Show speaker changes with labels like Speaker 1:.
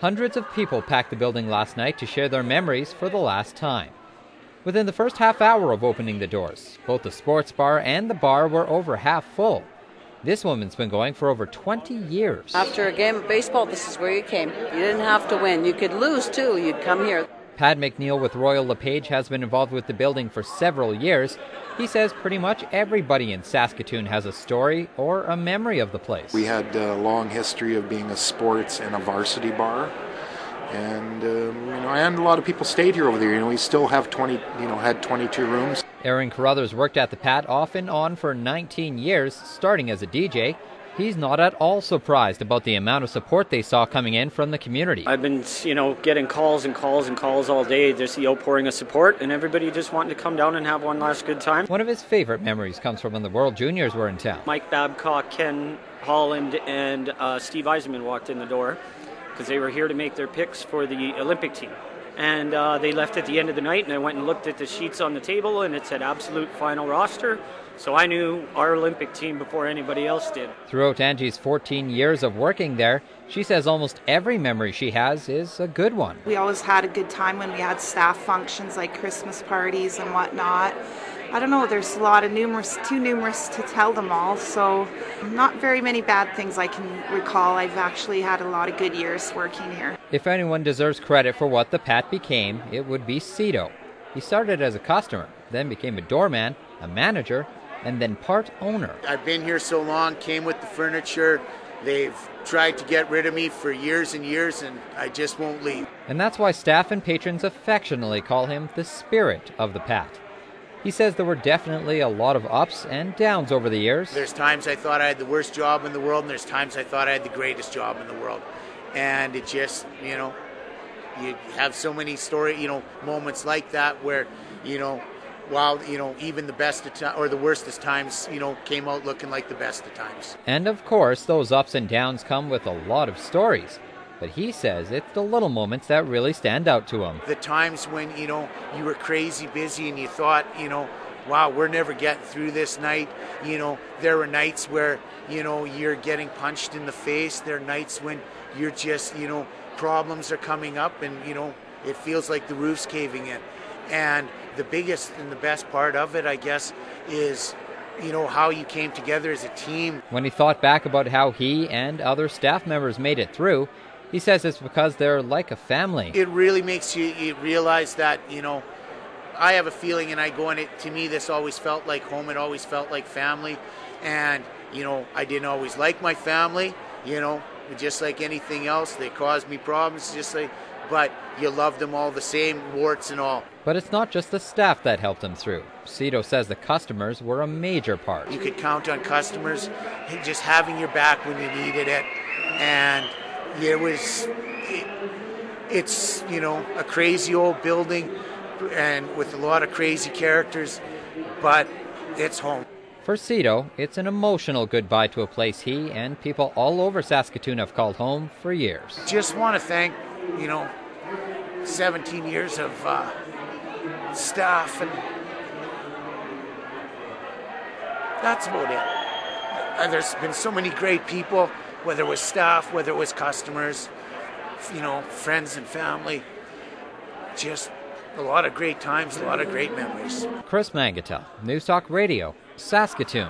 Speaker 1: Hundreds of people packed the building last night to share their memories for the last time. Within the first half hour of opening the doors, both the sports bar and the bar were over half full. This woman's been going for over 20 years.
Speaker 2: After a game of baseball, this is where you came. You didn't have to win. You could lose, too. You'd come here.
Speaker 1: Pat McNeil with Royal LePage has been involved with the building for several years. He says pretty much everybody in Saskatoon has a story or a memory of the place.
Speaker 3: We had a long history of being a sports and a varsity bar. And, and a lot of people stayed here over there. We still have had 22 rooms.
Speaker 1: Aaron Carruthers worked at the Pat off and on for 19 years, starting as a DJ. He's not at all surprised about the amount of support they saw coming in from the community.
Speaker 4: I've been, getting calls and calls and calls all day, just the outpouring of support, and everybody just wanting to come down and have one last good time.
Speaker 1: One of his favorite memories comes from when the World Juniors were in town.
Speaker 4: Mike Babcock, Ken Holland, and Steve Eisenman walked in the door because they were here to make their picks for the Olympic team. And they left at the end of the night, and I went and looked at the sheets on the table, and it said absolute final roster. So I knew our Olympic team before anybody else did.
Speaker 1: Throughout Angie's 14 years of working there, she says almost every memory she has is a good one.
Speaker 5: We always had a good time when we had staff functions like Christmas parties and whatnot. I don't know, there's a lot of too numerous to tell them all, so not very many bad things I can recall. I've actually had a lot of good years working here.
Speaker 1: If anyone deserves credit for what the Pat became, it would be Cito. He started as a customer, then became a doorman, a manager, and then part owner.
Speaker 6: I've been here so long, came with the furniture. They've tried to get rid of me for years and years, and I just won't leave.
Speaker 1: And that's why staff and patrons affectionately call him the spirit of the Pat. He says there were definitely a lot of ups and downs over the years.
Speaker 6: There's times I thought I had the worst job in the world, and there's times I thought I had the greatest job in the world. And it just, you have so many moments like that where, while, even the best or the worstest times, came out looking like the best of times.
Speaker 1: And of course, those ups and downs come with a lot of stories. But he says it's the little moments that really stand out to him.
Speaker 6: The times when, you were crazy busy and you thought, wow, we're never getting through this night. There were nights where, you're getting punched in the face. There are nights when you're just, problems are coming up and, it feels like the roof's caving in. And the biggest and the best part of it, I guess, is how you came together as a team.
Speaker 1: When he thought back about how he and other staff members made it through, he says it's because they're like a family.
Speaker 6: It really makes you realize that, I have a feeling, and I go in it, to me this always felt like home, it always felt like family. And, I didn't always like my family, just like anything else. They caused me problems, but you loved them all the same, warts and all.
Speaker 1: But it's not just the staff that helped him through. Cito says the customers were a major part.
Speaker 6: You could count on customers just having your back when you needed it. And it's a crazy old building and with a lot of crazy characters, but it's home.
Speaker 1: For Cito, it's an emotional goodbye to a place he and people all over Saskatoon have called home for years.
Speaker 6: Just want to thank, 17 years of staff, and that's about it. There's been so many great people, whether it was staff, whether it was customers, friends and family. Just a lot of great times, a lot of great memories.
Speaker 1: Chris Mangatal, News Talk Radio, Saskatoon.